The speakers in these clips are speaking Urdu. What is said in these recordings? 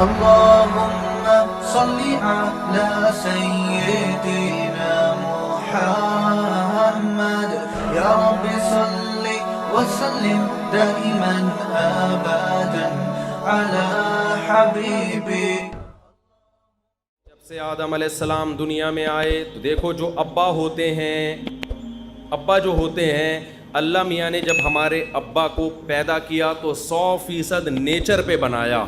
اللهم صل على سيدنا محمد يا رب صل وسلم دائما ابدا على حبيبي. جب سے آدم علیہ السلام دنیا میں آئے تو دیکھو جو ابا جو ہوتے ہیں اللہ میاں نے جب ہمارے ابا کو پیدا کیا تو 100% نیچر پہ بنایا.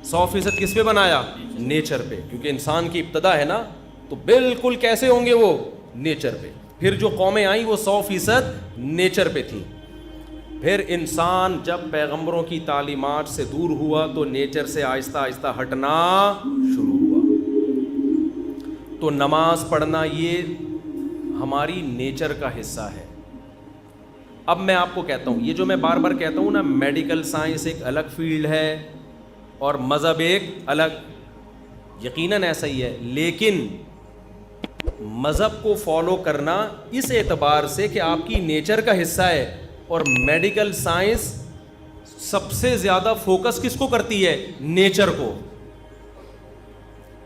100% کس پہ بنایا؟ نیچر پہ, کیونکہ انسان کی ابتدا ہے نا, تو بالکل کیسے ہوں گے وہ؟ نیچر پہ. پھر جو قومیں آئیں وہ 100% نیچر پہ تھیں. پھر انسان جب پیغمبروں کی تعلیمات سے دور ہوا تو نیچر سے آہستہ آہستہ ہٹنا شروع ہوا. تو نماز پڑھنا یہ ہماری نیچر کا حصہ ہے. اب میں آپ کو کہتا ہوں, یہ جو میں بار بار کہتا ہوں نا, میڈیکل سائنس ایک الگ فیلڈ ہے اور مذہب ایک الگ, یقیناً ایسا ہی ہے, لیکن مذہب کو فالو کرنا اس اعتبار سے کہ آپ کی نیچر کا حصہ ہے, اور میڈیکل سائنس سب سے زیادہ فوکس کس کو کرتی ہے؟ نیچر کو.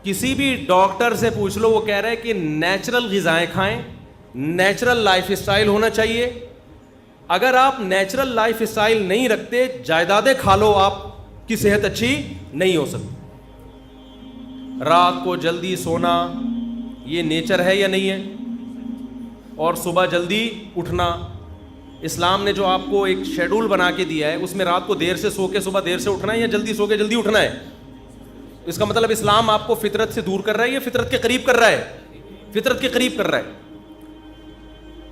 کسی بھی ڈاکٹر سے پوچھ لو, وہ کہہ رہے ہیں کہ نیچرل غذائیں کھائیں, نیچرل لائف اسٹائل ہونا چاہیے. اگر آپ نیچرل لائف اسٹائل نہیں رکھتے, جائیدادیں کھا لو, آپ کی صحت اچھی نہیں ہو سکتی. رات کو جلدی سونا یہ نیچر ہے یا نہیں ہے؟ اور صبح جلدی اٹھنا, اسلام نے جو آپ کو ایک شیڈول بنا کے دیا ہے, اس میں رات کو دیر سے سو کے صبح دیر سے اٹھنا ہے یا جلدی سو کے جلدی اٹھنا ہے؟ اس کا مطلب اسلام آپ کو فطرت سے دور کر رہا ہے یا فطرت کے قریب کر رہا ہے؟ فطرت کے قریب کر رہا ہے.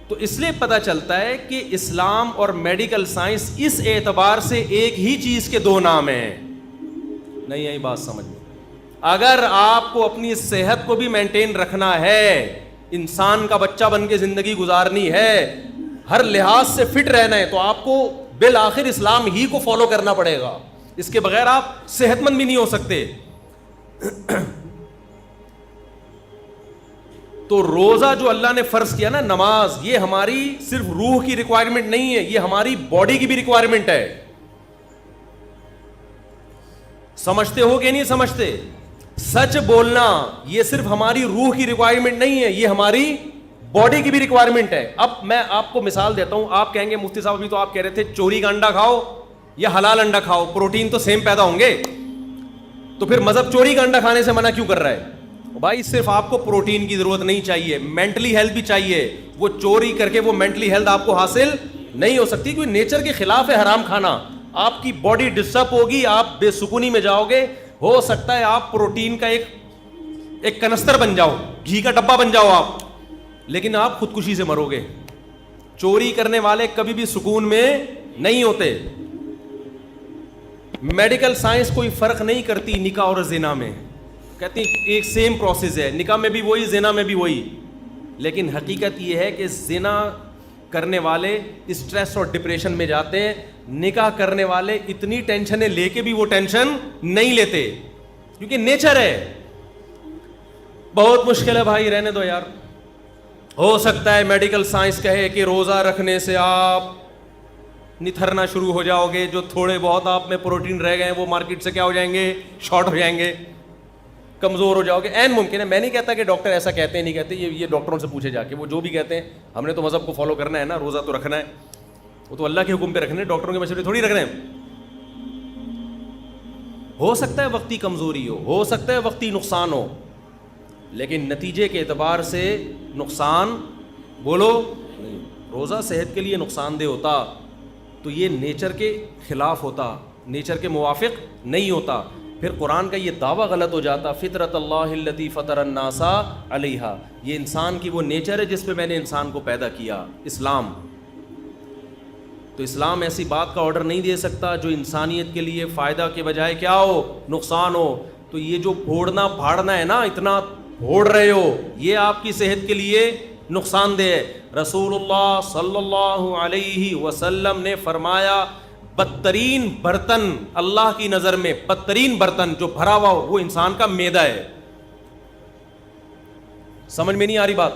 تو اس لیے پتہ چلتا ہے کہ اسلام اور میڈیکل سائنس اس اعتبار سے ایک ہی چیز کے دو نام ہیں. نہیں آئی بات سمجھ میں؟ اگر آپ کو اپنی صحت کو بھی مینٹین رکھنا ہے, انسان کا بچہ بن کے زندگی گزارنی ہے, ہر لحاظ سے فٹ رہنا ہے, تو آپ کو بالآخر اسلام ہی کو فالو کرنا پڑے گا. اس کے بغیر آپ صحت مند بھی نہیں ہو سکتے. تو روزہ جو اللہ نے فرض کیا نا, نماز, یہ ہماری صرف روح کی ریکوائرمنٹ نہیں ہے, یہ ہماری باڈی کی بھی ریکوائرمنٹ ہے. سمجھتے ہو کہ نہیں سمجھتے؟ سچ بولنا یہ صرف ہماری روح کی ریکوائرمنٹ نہیں ہے, یہ ہماری باڈی کی بھی ریکوائرمنٹ ہے. اب میں آپ کو مثال دیتا ہوں. آپ کہیں گے مفتی صاحب ابھی تو آپ کہہ رہے تھے چوری کا انڈا کھاؤ یا حلال انڈا کھاؤ, پروٹین تو سیم پیدا ہوں گے, تو پھر مذہب چوری کا انڈا کھانے سے منع کیوں کر رہا ہے؟ بھائی صرف آپ کو پروٹین کی ضرورت نہیں چاہیے, مینٹلی ہیلتھ بھی چاہیے. وہ چوری کر کے وہ مینٹلی ہیلتھ آپ کو حاصل نہیں ہو سکتی, کیونکہ نیچر کے خلاف ہے حرام کھانا. آپ کی باڈی ڈسٹرب ہوگی, آپ بے سکونی میں جاؤ گے. ہو سکتا ہے آپ پروٹین کا ایک کنستر بن جاؤ, گھی کا ڈبہ بن جاؤ آپ, لیکن آپ خودکشی سے مرو گے. چوری کرنے والے کبھی بھی سکون میں نہیں ہوتے. میڈیکل سائنس کوئی فرق نہیں کرتی نکاح اور زنا میں, کہتی ایک سیم پروسیس ہے, نکاح میں بھی وہی, زنا میں بھی وہی. لیکن حقیقت یہ ہے کہ زنا کرنے والے اسٹریس اور ڈپریشن میں جاتے ہیں, نکاح کرنے والے اتنی ٹینشنیں لے کے بھی وہ ٹینشن نہیں لیتے, کیونکہ نیچر ہے. بہت مشکل ہے بھائی, رہنے دو یار. ہو سکتا ہے میڈیکل سائنس کہے کہ روزہ رکھنے سے آپ نتھرنا شروع ہو جاؤ گے, جو تھوڑے بہت آپ میں پروٹین رہ گئے وہ مارکیٹ سے کیا ہو جائیں گے, شارٹ ہو جائیں گے, کمزور ہو جاؤ گے. این ممکن ہے, میں نہیں کہتا کہ ڈاکٹر ایسا کہتے ہیں نہیں کہتے, یہ ڈاکٹروں سے پوچھے جا کے, وہ جو بھی کہتے ہیں. ہم نے تو مذہب کو فالو کرنا ہے نا, روزہ تو رکھنا ہے, وہ تو اللہ کے حکم پہ رکھنے, ڈاکٹروں کے مشورے تھوڑی رکھنے ہیں. ہو سکتا ہے وقتی کمزوری ہو سکتا ہے وقتی نقصان ہو, لیکن نتیجے کے اعتبار سے نقصان بولو نہیں. روزہ صحت کے لیے نقصان دہ ہوتا تو یہ نیچر کے خلاف ہوتا, نیچر کے موافق نہیں ہوتا. پھر قرآن کا یہ دعویٰ غلط ہو جاتا, فطرت اللہ التی فطر الناس علیہا, یہ انسان کی وہ نیچر ہے جس پہ میں نے انسان کو پیدا کیا, اسلام. تو اسلام ایسی بات کا آرڈر نہیں دے سکتا جو انسانیت کے لیے فائدہ کے بجائے کیا ہو, نقصان ہو. تو یہ جو پھوڑنا پھاڑنا ہے نا, اتنا پھوڑ رہے ہو, یہ آپ کی صحت کے لیے نقصان دہ ہے. رسول اللہ صلی اللہ علیہ وسلم نے فرمایا بدترین برتن اللہ کی نظر میں, بدترین برتن جو بھرا ہوا ہو وہ انسان کا معدہ ہے. سمجھ میں نہیں آ رہی بات؟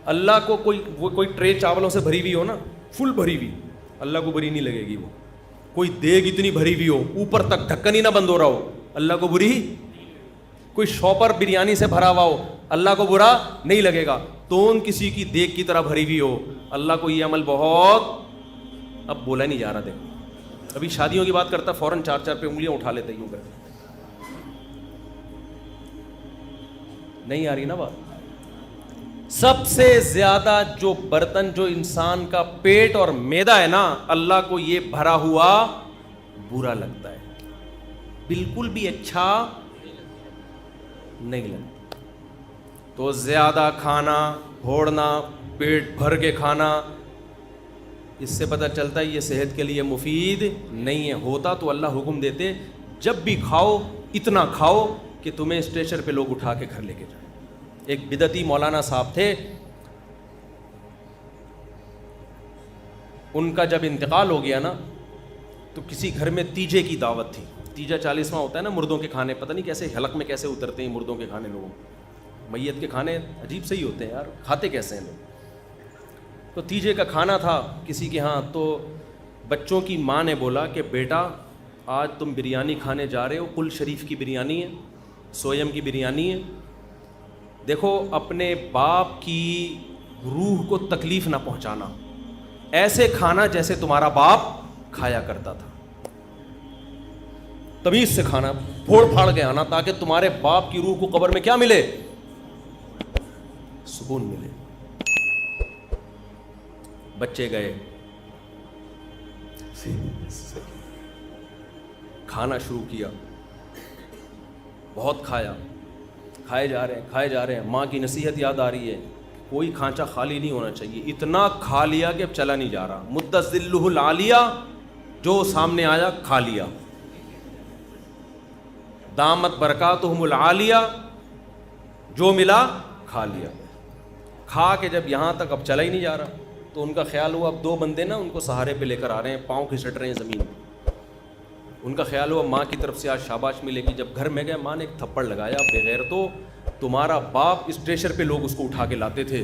اللہ کو کوئی ٹرے چاولوں سے بھری ہوئی ہو نا, فل بھری ہوئی, اللہ کو بری نہیں لگے گی. وہ کوئی دیگ اتنی بھری ہوئی ہو, اوپر تک ڈھکن ہی نہ بند ہو رہا ہو, اللہ کو بری. کوئی شاپر بریانی سے بھرا ہوا ہو, اللہ کو برا نہیں لگے گا. تون کسی کی دیگ کی طرح بھری ہوئی ہو, اللہ کو یہ عمل بہت, اب بولا نہیں جا رہا. دیکھو ابھی شادیوں کی بات کرتا فوراً 4 پہ انگلیاں اٹھا لیتے یوں کر, نہیں آ رہی نا بات. سب سے زیادہ جو برتن جو انسان کا پیٹ اور معدہ ہے نا, اللہ کو یہ بھرا ہوا برا لگتا ہے, بالکل بھی اچھا نہیں لگتا. تو زیادہ کھانا, پھوڑنا, پیٹ بھر کے کھانا, اس سے پتہ چلتا ہے یہ صحت کے لیے مفید نہیں ہے. ہوتا تو اللہ حکم دیتے جب بھی کھاؤ اتنا کھاؤ کہ تمہیں اسٹریچر پہ لوگ اٹھا کے گھر لے کے جائیں. ایک بدعتی مولانا صاحب تھے, ان کا جب انتقال ہو گیا نا تو کسی گھر میں تیجے کی دعوت تھی. تیجا 40واں ہوتا ہے نا مردوں کے کھانے, پتہ نہیں کیسے حلق میں کیسے اترتے ہیں مردوں کے کھانے لوگوں. میت کے کھانے عجیب سے ہی ہوتے ہیں یار, کھاتے کیسے ہیں لوگ. تو تیجے کا کھانا تھا کسی کے ہاں, تو بچوں کی ماں نے بولا کہ بیٹا آج تم بریانی کھانے جا رہے ہو, کل شریف کی بریانی ہے, سویم کی بریانی ہے. دیکھو اپنے باپ کی روح کو تکلیف نہ پہنچانا, ایسے کھانا جیسے تمہارا باپ کھایا کرتا تھا. تمیز سے کھانا, پھوڑ پھاڑ کے آنا, تاکہ تمہارے باپ کی روح کو قبر میں کیا ملے, سکون ملے. بچے گئے, کھانا شروع کیا, بہت کھایا, کھائے جا رہے ہیں. ماں کی نصیحت یاد آ رہی ہے, کوئی کھانچا خالی نہیں ہونا چاہیے. اتنا کھا لیا کہ اب چلا نہیں جا رہا. مدت ذلہ العالیہ, جو سامنے آیا کھا لیا. دامت برکاتہم العالیہ, جو ملا کھا لیا. کھا کے جب یہاں تک اب چلا ہی نہیں جا رہا, تو ان کا خیال ہوا اب 2 بندے نا ان کو سہارے پہ لے کر آ رہے ہیں, پاؤں کھسٹ رہے ہیں زمین. ان کا خیال ہوا ماں کی طرف سے آج شاباش ملے گی. جب گھر میں گئے ماں نے ایک تھپڑ لگایا, بغیر تو تمہارا باپ اسٹریچر پہ لوگ اس کو اٹھا کے لاتے تھے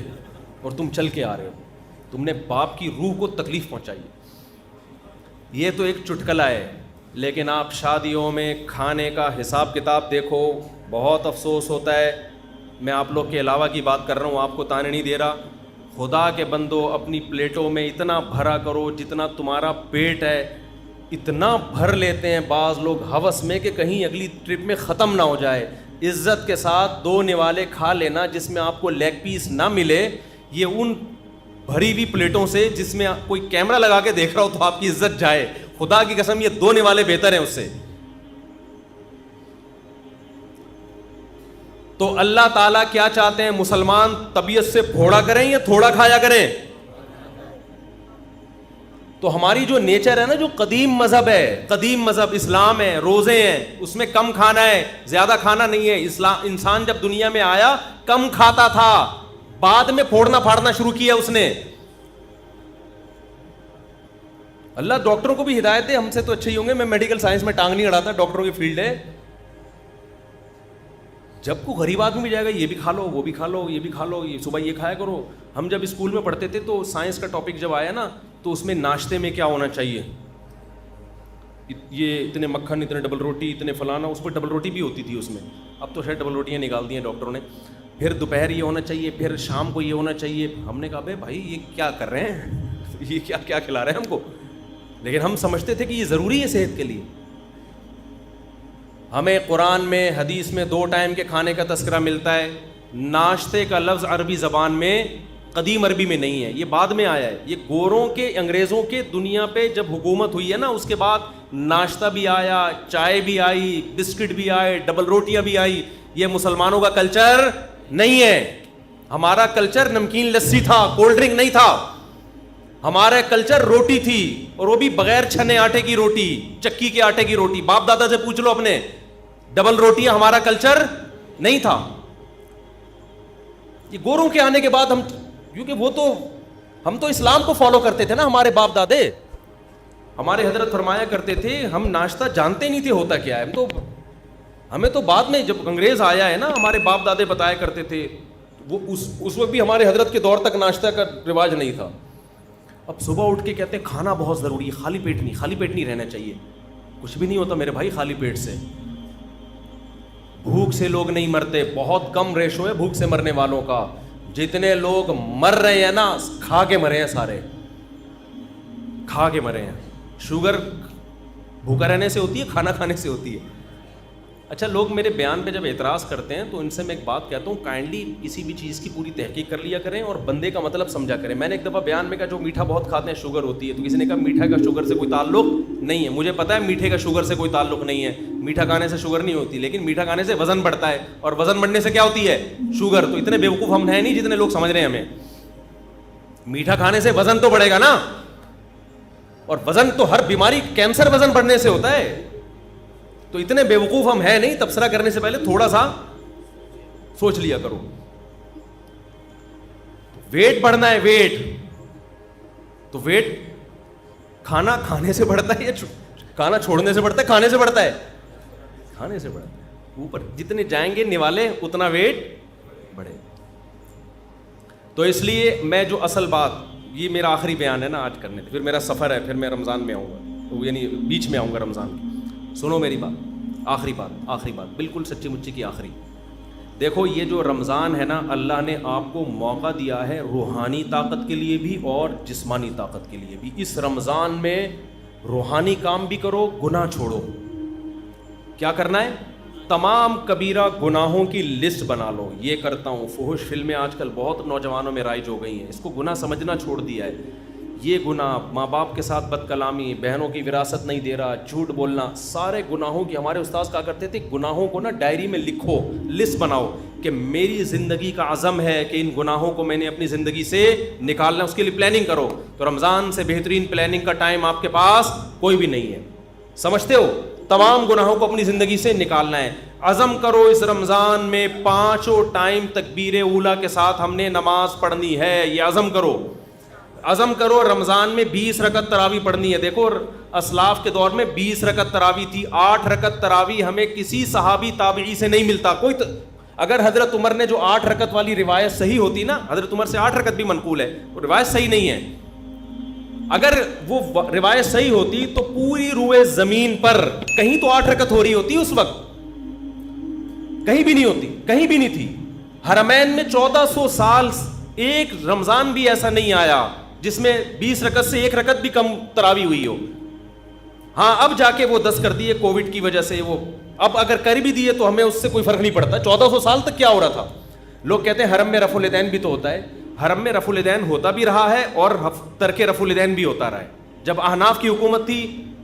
اور تم چل کے آ رہے ہو, تم نے باپ کی روح کو تکلیف پہنچائی. یہ تو ایک چٹکلا ہے, لیکن آپ شادیوں میں کھانے کا حساب کتاب دیکھو, بہت افسوس ہوتا ہے. میں آپ لوگ کے علاوہ کی بات کر رہا ہوں, آپ کو تانے نہیں دے رہا. خدا کے بندو اپنی پلیٹوں میں اتنا بھرا کرو جتنا تمہارا پیٹ ہے, اتنا بھر لیتے ہیں بعض لوگ ہوس میں کہ کہیں اگلی ٹرپ میں ختم نہ ہو جائے. عزت کے ساتھ 2 نوالے کھا لینا جس میں آپ کو لیگ پیس نہ ملے, یہ ان بھری ہوئی پلیٹوں سے جس میں کوئی کیمرہ لگا کے دیکھ رہا ہو تو آپ کی عزت جائے. خدا کی قسم یہ 2 نوالے بہتر ہیں اس سے. تو اللہ تعالیٰ کیا چاہتے ہیں, مسلمان طبیعت سے پھوڑا کریں یا تھوڑا کھایا کریں. تو ہماری جو نیچر ہے نا, جو قدیم مذہب ہے, قدیم مذہب اسلام ہے, روزے ہیں, اس میں کم کھانا ہے, زیادہ کھانا نہیں ہے. انسان جب دنیا میں آیا کم کھاتا تھا, بعد میں پھوڑنا پھاڑنا شروع کیا اس نے. اللہ ڈاکٹروں کو بھی ہدایت دے, ہم سے تو اچھے ہی ہوں گے. میں میڈیکل سائنس میں ٹانگ نہیں اڑاتا, ڈاکٹروں کی فیلڈ ہے. جب کو غریب آدمی بھی جائے گا, یہ بھی کھا لو, وہ بھی کھا لو, یہ بھی کھا لو, یہ صبح یہ کھایا کرو. ہم جب اسکول میں پڑھتے تھے تو سائنس کا ٹاپک جب آیا نا, تو اس میں ناشتے میں کیا ہونا چاہیے, یہ اتنے مکھن, اتنے ڈبل روٹی, اتنے فلانا. اس پر ڈبل روٹی بھی ہوتی تھی اس میں, اب تو شاید ڈبل روٹیاں نکال دی ہیں ڈاکٹروں نے. پھر دوپہر یہ ہونا چاہیے, پھر شام کو یہ ہونا چاہیے. ہم نے کہا بھائی یہ کیا کر رہے ہیں, یہ کیا کھلا رہے ہیں ہم کو. لیکن ہم سمجھتے تھے کہ یہ ضروری ہے صحت کے لیے. ہمیں قرآن میں حدیث میں 2 ٹائم کے کھانے کا تذکرہ ملتا ہے. ناشتے کا لفظ عربی زبان میں قدیم عربی میں نہیں ہے, یہ بعد میں آیا ہے. یہ گوروں کے, انگریزوں کے دنیا پہ جب حکومت ہوئی ہے نا, اس کے بعد ناشتہ بھی آیا, چائے بھی آئی, بسکٹ بھی آئے, ڈبل روٹیاں بھی آئی. یہ مسلمانوں کا کلچر نہیں ہے. ہمارا کلچر نمکین لسی تھا, کولڈ ڈرنک نہیں تھا. ہمارا کلچر روٹی تھی, اور وہ بھی بغیر چھنے آٹے کی روٹی, چکی کے آٹے کی روٹی. باپ دادا سے پوچھ لو اپنے, ڈبل روٹیاں ہمارا کلچر نہیں تھا. یہ گوروں کے آنے کے بعد ہم, کیونکہ وہ تو ہم تو اسلام کو فالو کرتے تھے نا, ہمارے باپ دادے. ہمارے حضرت فرمایا کرتے تھے, ہم ناشتہ جانتے نہیں تھے ہوتا کیا ہے. ہمیں تو بعد میں جب انگریز آیا ہے نا, ہمارے باپ دادے بتایا کرتے تھے. وہ اس وقت بھی ہمارے حضرت کے دور تک ناشتہ کا رواج نہیں تھا. اب صبح اٹھ کے کہتے ہیں کھانا بہت ضروری ہے, خالی پیٹ نہیں رہنا چاہیے. کچھ بھی نہیں ہوتا میرے بھائی خالی پیٹ سے. بھوک سے لوگ نہیں مرتے, بہت کم ریشو ہے بھوک سے مرنے والوں کا. جتنے لوگ مر رہے ہیں نا, کھا کے مرے ہیں, سارے کھا کے مرے ہیں. شوگر بھوکا رہنے سے ہوتی ہے, کھانا کھانے سے ہوتی ہے. اچھا, لوگ میرے بیان پہ جب اعتراض کرتے ہیں تو ان سے میں ایک بات کہتا ہوں, کائنڈلی کسی بھی چیز کی پوری تحقیق کر لیا کریں اور بندے کا مطلب سمجھا کریں. میں نے ایک دفعہ بیان میں کہا جو میٹھا بہت کھاتے ہیں شوگر ہوتی ہے, تو کسی نے کہا میٹھا کا شوگر سے کوئی تعلق نہیں ہے. مجھے پتا ہے میٹھے کا شوگر سے کوئی تعلق نہیں ہے, میٹھا کھانے سے شوگر نہیں ہوتی, لیکن میٹھا کھانے سے وزن بڑھتا ہے, اور وزن بڑھنے سے کیا ہوتی ہے, شوگر. تو اتنے بیوقوف ہم ہیں نہیں جتنے لوگ سمجھ رہے ہیں ہمیں. میٹھا کھانے سے وزن تو بڑھے گا نا, اور وزن تو ہر بیماری, کینسر وزن بڑھنے سے ہوتا ہے. تو اتنے بیوقوف ہم ہیں نہیں, تبصرہ کرنے سے پہلے تھوڑا سا سوچ لیا کرو. ویٹ بڑھنا ہے, ویٹ تو ویٹ کھانا کھانے سے بڑھتا ہے یا کھانا چھوڑنے سے بڑھتا ہے؟ کھانے سے بڑھتا ہے, کھانے سے بڑھتا ہے. اوپر جتنے جائیں گے نوالے اتنا ویٹ بڑھے. تو اس لیے میں جو اصل بات, یہ میرا آخری بیان ہے نا آج کرنے, پھر میرا سفر ہے, پھر میں رمضان میں آؤں گا, یعنی بیچ میں آؤں گا رمضان کی. سنو میری بات, آخری بات بالکل سچی مچی کی آخری. دیکھو یہ جو رمضان ہے نا, اللہ نے آپ کو موقع دیا ہے روحانی طاقت کے لیے بھی اور جسمانی طاقت کے لیے بھی. اس رمضان میں روحانی کام بھی کرو, گناہ چھوڑو. کیا کرنا ہے؟ تمام کبیرہ گناہوں کی لسٹ بنا لو. یہ کرتا ہوں, فحش فلمیں آج کل بہت نوجوانوں میں رائج ہو گئی ہیں, اس کو گناہ سمجھنا چھوڑ دیا ہے. یہ گناہ, ماں باپ کے ساتھ بد کلامی, بہنوں کی وراثت نہیں دے رہا, جھوٹ بولنا, سارے گناہوں کی. ہمارے استاذ کہا کرتے تھے گناہوں کو نا ڈائری میں لکھو, لسٹ بناؤ کہ میری زندگی کا عزم ہے کہ ان گناہوں کو میں نے اپنی زندگی سے نکالنا, اس کے لیے پلاننگ کرو. تو رمضان سے بہترین پلاننگ کا ٹائم آپ کے پاس کوئی بھی نہیں ہے. سمجھتے ہو؟ تمام گناہوں کو اپنی زندگی سے نکالنا ہے. عزم کرو اس رمضان میں 5 ٹائم تکبیر اولیٰ کے ساتھ ہم نے نماز پڑھنی ہے. یہ عزم کرو, عزم کرو. رمضان میں 20 رکعت تراویح پڑھنی ہے. دیکھو اسلاف کے دور میں 20 رکعت تراویح تھی. 8 رکعت تراویح ہمیں کسی صحابی تابعی سے نہیں ملتا. اگر حضرت عمر نے جو 8 رکعت والی روایت صحیح ہوتی نا, حضرت عمر سے 8 رکعت بھی منقول ہے, وہ روایت صحیح نہیں ہے. اگر وہ روایت صحیح ہوتی تو پوری روئے زمین پر کہیں تو 8 رکعت ہو رہی ہوتی. اس وقت کہیں بھی نہیں ہوتی, کہیں بھی نہیں تھی. حرمین میں 1400 سال ایک رمضان بھی ایسا نہیں آیا جس میں 20 رکعت سے 1 رکعت بھی کم تراویح ہوئی ہو. ہاں اب جا کے وہ 10 کر دیے کووڈ کی وجہ سے. وہ اب اگر کر بھی دیے تو ہمیں اس سے کوئی فرق نہیں پڑتا. 1400 سال تک کیا ہو رہا تھا؟ لوگ کہتے ہیں حرم میں رفع الیدین بھی تو ہوتا ہے. حرم میں رفع الیدین ہوتا بھی رہا ہے اور ترک رفع الیدین بھی ہوتا رہا ہے. جب احناف کی حکومت تھی,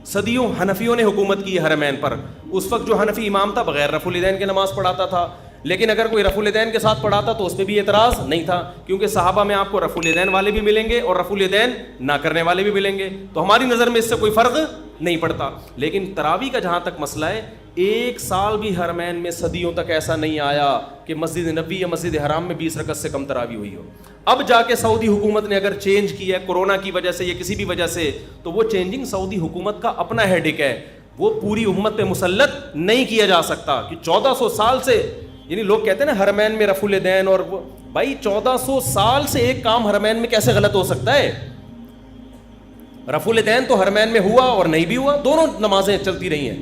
صدیوں حنفیوں نے حکومت کی ہے حرمین پر. اس وقت جو حنفی امام تھا بغیر رفع الیدین کے نماز پڑھاتا تھا, لیکن اگر کوئی رفع الیدین کے ساتھ پڑھاتا تو اس پہ بھی اعتراض نہیں تھا, کیونکہ صحابہ میں آپ کو رفع الیدین والے بھی ملیں گے اور رفع الیدین نہ کرنے والے بھی ملیں گے. تو ہماری نظر میں اس سے کوئی فرق نہیں پڑتا. لیکن تراویح کا جہاں تک مسئلہ ہے, 1 سال بھی حرمین میں صدیوں تک ایسا نہیں آیا کہ مسجد نبوی یا مسجد حرام میں 20 رکعت سے کم تراویح ہوئی ہو. اب جا کے سعودی حکومت نے اگر چینج کیا ہے کورونا کی وجہ سے یا کسی بھی وجہ سے, تو وہ چینجنگ سعودی حکومت کا اپنا ہیڈک ہے, وہ پوری امت پہ مسلط نہیں کیا جا سکتا. کہ 1400 سال سے, یعنی لوگ کہتے ہیں نا حرمین میں رفع الیدین, اور وہ بھائی 1400 سال سے ایک کام حرمین میں کیسے غلط ہو سکتا ہے؟ رفع الیدین تو حرمین میں ہوا اور نہیں بھی ہوا, دونوں نمازیں چلتی رہی ہیں,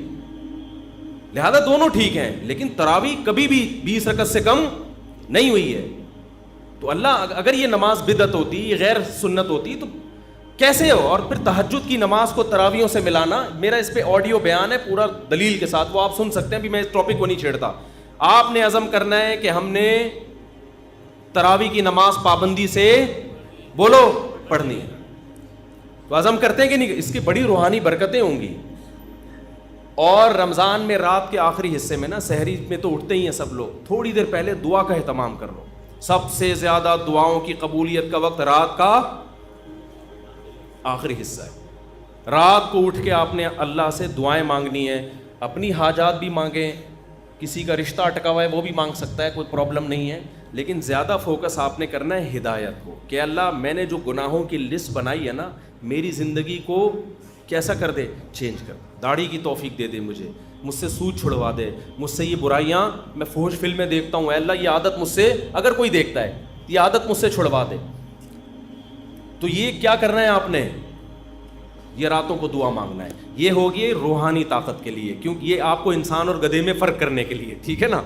لہذا دونوں ٹھیک ہیں. لیکن تراویح کبھی بھی 20 رکعت سے کم نہیں ہوئی ہے. تو اللہ, اگر یہ نماز بدعت ہوتی, یہ غیر سنت ہوتی تو کیسے ہو؟ اور پھر تہجد کی نماز کو تراویحوں سے ملانا, میرا اس پہ آڈیو بیان ہے پورا دلیل کے ساتھ, وہ آپ سن سکتے ہیں. ابھی میں اس ٹاپک کو نہیں چھیڑتا. آپ نے عزم کرنا ہے کہ ہم نے تراویح کی نماز پابندی سے بولو پڑھنی ہے. تو عزم کرتے ہیں کہ نہیں؟ اس کی بڑی روحانی برکتیں ہوں گی. اور رمضان میں رات کے آخری حصے میں نا, سحری میں تو اٹھتے ہی ہیں سب لوگ, تھوڑی دیر پہلے دعا کا اہتمام کر لو. سب سے زیادہ دعاؤں کی قبولیت کا وقت رات کا آخری حصہ ہے. رات کو اٹھ کے آپ نے اللہ سے دعائیں مانگنی ہے. اپنی حاجات بھی مانگیں, کسی کا رشتہ اٹکا ہوا ہے وہ بھی مانگ سکتا ہے, کوئی پرابلم نہیں ہے. لیکن زیادہ فوکس آپ نے کرنا ہے ہدایت کو, کہ اللہ میں نے جو گناہوں کی لسٹ بنائی ہے نا, میری زندگی کو کیسا کر دے, چینج کر. داڑھی کی توفیق دے دے مجھے, مجھ سے سود چھڑوا دے, مجھ سے یہ برائیاں, میں فحش فلمیں دیکھتا ہوں, اے اللہ یہ عادت مجھ سے, اگر کوئی دیکھتا ہے یہ عادت مجھ سے چھڑوا دے. تو یہ کیا کرنا ہے آپ نے؟ یہ راتوں کو دعا مانگنا ہے. یہ ہوگی روحانی طاقت کے لیے, کیونکہ یہ آپ کو انسان اور گدھے میں فرق کرنے کے لیے, ٹھیک ہے نا.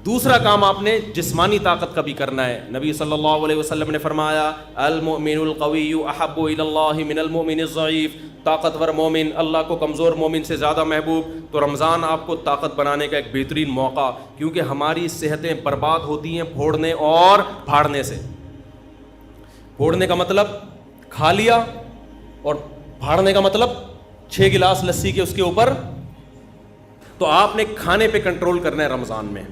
دوسرا کام آپ نے جسمانی طاقت کا بھی کرنا ہے. نبی صلی اللہ علیہ وسلم نے فرمایا المؤمن القوی احب الی اللہ من المؤمن الضعیف, طاقتور مومن اللہ کو کمزور مومن سے زیادہ محبوب. تو رمضان آپ کو طاقت بنانے کا ایک بہترین موقع, کیونکہ ہماری صحتیں برباد ہوتی ہیں پھوڑنے اور پھاڑنے سے. پھوڑنے کا مطلب کھا لیا, اور پھاڑنے کا مطلب 6 گلاس لسی کے اس کے اوپر. تو آپ نے کھانے پہ کنٹرول کرنا ہے رمضان میں.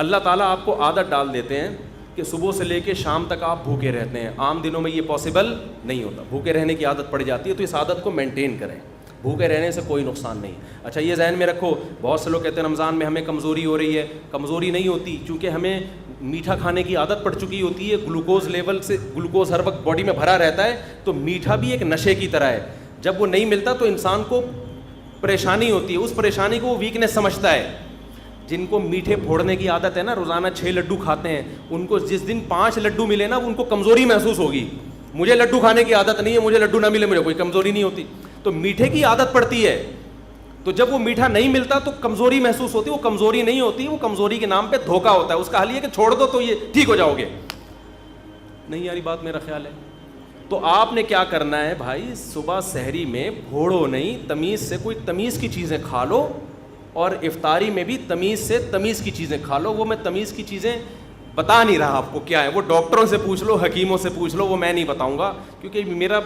اللہ تعالیٰ آپ کو عادت ڈال دیتے ہیں کہ صبح سے لے کے شام تک آپ بھوکے رہتے ہیں. عام دنوں میں یہ پاسبل نہیں ہوتا, بھوکے رہنے کی عادت پڑ جاتی ہے. تو اس عادت کو مینٹین کریں, بھوکے رہنے سے کوئی نقصان نہیں. اچھا یہ ذہن میں رکھو, بہت سے لوگ کہتے ہیں رمضان میں ہمیں کمزوری ہو رہی ہے. کمزوری نہیں ہوتی, چونکہ ہمیں میٹھا کھانے کی عادت پڑ چکی ہوتی ہے. گلوکوز لیول سے, گلوکوز ہر وقت باڈی میں بھرا رہتا ہے, تو میٹھا بھی ایک نشے کی طرح ہے. جب وہ نہیں ملتا تو انسان کو پریشانی ہوتی ہے, اس پریشانی کو وہ ویکنیس سمجھتا ہے. جن کو میٹھے پھوڑنے کی عادت ہے نا, روزانہ 6 لڈو کھاتے ہیں, ان کو جس دن 5 لڈو ملے نا, ان کو کمزوری محسوس ہوگی. مجھے لڈو کھانے کی عادت نہیں ہے, مجھے لڈو نہ ملے مجھے کوئی کمزوری نہیں ہوتی. تو میٹھے کی عادت پڑتی ہے, تو جب وہ میٹھا نہیں ملتا تو کمزوری محسوس ہوتی ہے. وہ کمزوری نہیں ہوتی, وہ کمزوری کے نام پہ دھوکہ ہوتا ہے. اس کا حل یہ کہ چھوڑ دو تو یہ ٹھیک ہو جاؤ گے. نہیں یاری بات میرا خیال ہے. تو آپ نے کیا کرنا ہے بھائی, صبح سحری میں پھوڑو نہیں, تمیز سے کوئی تمیز کی چیزیں کھا لو, اور افطاری میں بھی تمیز سے تمیز کی چیزیں کھا لو. وہ میں تمیز کی چیزیں بتا نہیں رہا آپ کو کیا ہے, وہ ڈاکٹروں سے پوچھ لو, حکیموں سے پوچھ لو, وہ میں نہیں بتاؤں گا کیونکہ میرا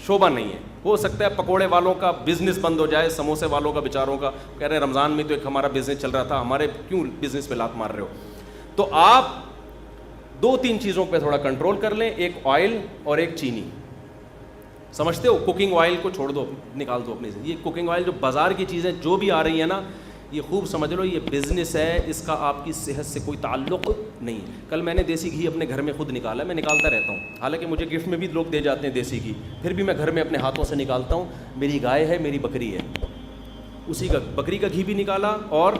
شعبہ نہیں ہے. ہو سکتا ہے پکوڑے والوں کا بزنس بند ہو جائے, سموسے والوں کا بیچاروں کا, کہہ رہے ہیں رمضان میں تو ایک ہمارا بزنس چل رہا تھا, ہمارے کیوں بزنس پہ لات مار رہے ہو. تو آپ 2-3 چیزوں پہ تھوڑا کنٹرول کر لیں, ایک آئل اور ایک چینی. سمجھتے ہو, کوکنگ آئل کو چھوڑ دو, نکال دو اپنے سے. یہ کوکنگ آئل جو بازار کی چیزیں جو بھی آ رہی ہیں نا, یہ خوب سمجھ لو یہ بزنس ہے, اس کا آپ کی صحت سے کوئی تعلق نہیں. کل میں نے دیسی گھی اپنے گھر میں خود نکالا, میں نکالتا رہتا ہوں, حالانکہ مجھے گفٹ میں بھی لوگ دے جاتے ہیں دیسی گھی, پھر بھی میں گھر میں اپنے ہاتھوں سے نکالتا ہوں. میری گائے ہے, میری بکری ہے, اسی کا بکری کا گھی بھی نکالا اور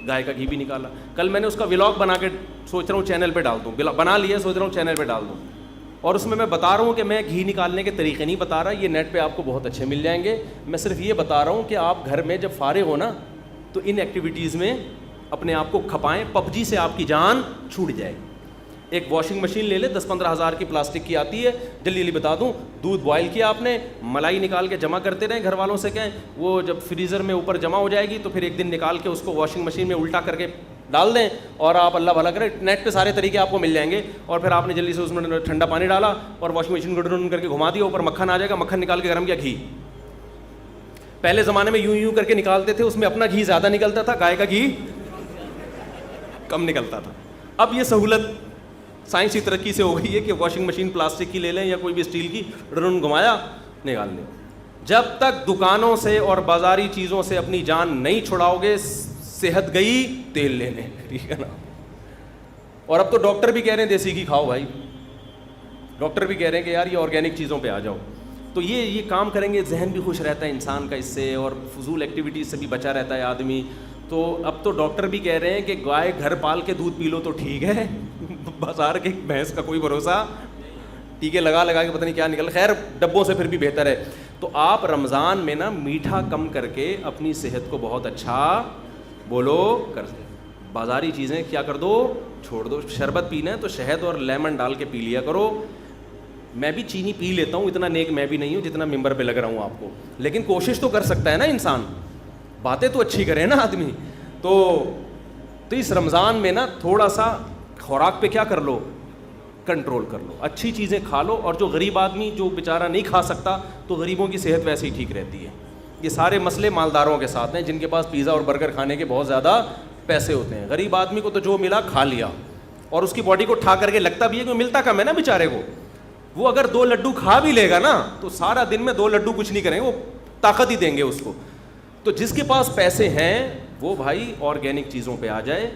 گائے کا گھی بھی نکالا. کل میں نے اس کا ولاگ بنا کے سوچ رہا ہوں چینل پہ ڈال دوں, بنا لیا, سوچ رہا ہوں چینل پہ ڈال دوں. اور اس میں بتا رہا ہوں کہ میں گھی نکالنے کے طریقے نہیں بتا رہا, یہ نیٹ پہ آپ کو بہت اچھے مل جائیں گے. میں صرف یہ بتا رہا ہوں کہ آپ گھر میں جب فارغ ہو نا, تو ان ایکٹیویٹیز میں اپنے آپ کو کھپائیں. PUBG سے آپ کی جان چھوٹ جائے. ایک واشنگ مشین لے لیں, 10-15 ہزار کی پلاسٹک کی آتی ہے. جلدی جلدی بتا دوں, دودھ بوائل کیا آپ نے, ملائی نکال کے جمع کرتے رہیں, گھر والوں سے کہیں, وہ جب فریزر میں اوپر جمع ہو جائے گی تو پھر ایک دن نکال کے اس کو واشنگ مشین میں الٹا کر کے ڈال دیں, اور آپ اللہ بھلا کریں, نیٹ پہ سارے طریقے آپ کو مل جائیں گے. اور پھر آپ نے جلدی سے اس میں ٹھنڈا پانی ڈالا اور واشنگ مشین کو ڈرون کر کے گھما دیا, اوپر مکھن آ جائے گا, مکھن نکال کے گرم کیا, گھی. پہلے زمانے میں یوں کر کے نکالتے تھے, اس میں اپنا گھی زیادہ نکلتا تھا, گائے کا گھی کم نکلتا تھا. اب یہ سہولت سائنسی ترقی سے ہو گئی ہے کہ واشنگ مشین پلاسٹک کی لے لیں یا کوئی بھی اسٹیل کی, ڈرون گھمایا, نکال لیں. جب تک دکانوں سے اور بازاری چیزوں سے اپنی جان نہیں چھڑاؤ گے, صحت گئی تیل لینے, ٹھیک ہے نا. اور اب تو ڈاکٹر بھی کہہ رہے ہیں دیسی گھی کھاؤ بھائی, ڈاکٹر بھی کہہ رہے ہیں کہ یار یہ آرگینک چیزوں پہ آ جاؤ. تو یہ کام کریں گے, ذہن بھی خوش رہتا ہے انسان کا اس سے, اور فضول ایکٹیویٹیز سے بھی بچا رہتا ہے آدمی. تو اب تو ڈاکٹر بھی کہہ رہے ہیں کہ گائے گھر پال کے دودھ پی لو تو ٹھیک ہے, بازار کے بھینس کا کوئی بھروسہ, ٹیکے لگا کے پتہ نہیں کیا نکل, خیر ڈبوں سے پھر بھی بہتر ہے. تو آپ رمضان میں نا میٹھا کم کر کے اپنی صحت کو بہت اچھا بولو کر دیں. بازاری چیزیں کیا کر دو, چھوڑ دو. شربت پینا ہے تو شہد اور لیمن ڈال کے پی لیا کرو. میں بھی چینی پی لیتا ہوں, اتنا نیک میں بھی نہیں ہوں جتنا ممبر پہ لگ رہا ہوں آپ کو, لیکن کوشش تو کر سکتا ہے نا انسان, باتیں تو اچھی کرے نا آدمی. تو اس رمضان میں نا تھوڑا سا خوراک پہ کیا کر لو, کنٹرول کر لو, اچھی چیزیں کھا لو. اور جو غریب آدمی جو بیچارہ نہیں کھا سکتا, تو غریبوں کی صحت ویسے ہی ٹھیک رہتی ہے. یہ سارے مسئلے مالداروں کے ساتھ ہیں, جن کے پاس پیزا اور برگر کھانے کے بہت زیادہ پیسے ہوتے ہیں. غریب آدمی کو تو جو ملا کھا لیا, اور اس کی باڈی کو ٹھا کر کے لگتا بھی ہے کہ ملتا کم ہے نا بیچارے کو. وہ اگر 2 لڈو کھا بھی لے گا نا, تو سارا دن میں 2 لڈو کچھ نہیں کریں گے, وہ طاقت ہی دیں گے اس کو. تو جس کے پاس پیسے ہیں وہ بھائی آرگینک چیزوں پہ آ جائے,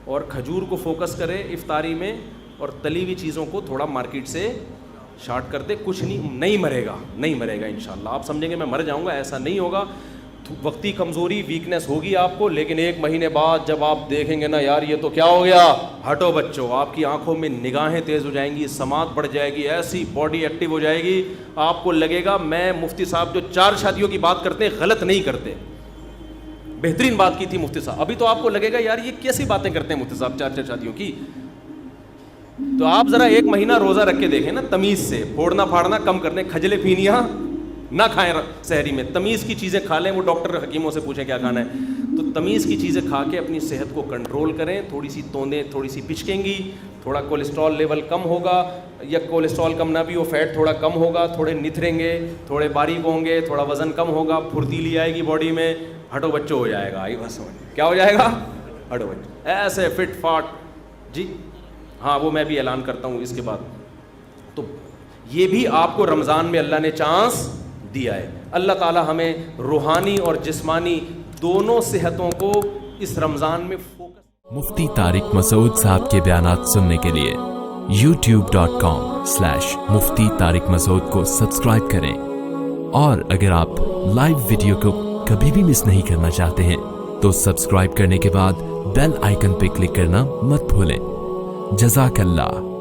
اور کھجور کو فوکس کرے افطاری میں, اور تلی ہوئی چیزوں کو تھوڑا مارکیٹ سے شارٹ کر دے. کچھ نہیں مرے گا انشاءاللہ. آپ سمجھیں گے میں مر جاؤں گا, ایسا نہیں ہوگا. وقتی کمزوری ویکنس ہوگی آپ کو, لیکن 1 مہینے بعد جب آپ دیکھیں گے نا یار یہ تو کیا ہو گیا, ہٹو بچوں, آپ کی آنکھوں میں نگاہیں تیز ہو جائیں گی, سماعت بڑھ جائے گی, ایسی باڈی ایکٹیو ہو جائے گی, آپ کو لگے گا میں مفتی صاحب جو 4 شادیوں کی بات کرتے ہیں غلط نہیں کرتے, بہترین بات کی تھی مفتی صاحب. ابھی تو آپ کو لگے گا یار یہ کیسی باتیں کرتے ہیں مفتی صاحب 4 شادیوں کی. تو آپ ذرا 1 مہینہ روزہ رکھ کے دیکھیں نا, تمیز سے, پھوڑنا پھاڑنا کم کرنے, کھجلے پینیاں نہ کھائیں سحری میں, تمیز کی چیزیں کھا لیں. وہ ڈاکٹر حکیموں سے پوچھیں کیا کھانا ہے, تو تمیز کی چیزیں کھا کے اپنی صحت کو کنٹرول کریں. تھوڑی سی توندیں تھوڑی سی پچکیں گی, تھوڑا کولیسٹرول لیول کم ہوگا, یا کولیسٹرول کم نہ بھی ہو فیٹ تھوڑا کم ہوگا, تھوڑے نتھریں گے, تھوڑے باریک ہوں گے, تھوڑا وزن کم ہوگا, پھرتیلی آئے گی باڈی میں, ہٹو بچوں ہو جائے گا. آئی بس سمجھ کیا ہو جائے گا, ہٹو بچوں, ایسے فٹ فاٹ. جی ہاں وہ میں بھی اعلان کرتا ہوں اس کے بعد. تو یہ بھی آپ کو رمضان میں اللہ نے چانس دیا ہے. اللہ تعالی ہمیں روحانی اور جسمانی دونوں صحتوں کو اس رمضان میں فوکس. مفتی طارق مسعود صاحب کے بیانات سننے کے لیے youtube.com/مفتی طارق مسعود کو سبسکرائب کریں, اور اگر آپ لائیو ویڈیو کو کبھی بھی مس نہیں کرنا چاہتے ہیں تو سبسکرائب کرنے کے بعد بیل آئیکن پہ کلک کرنا مت بھولیں. جزاک اللہ.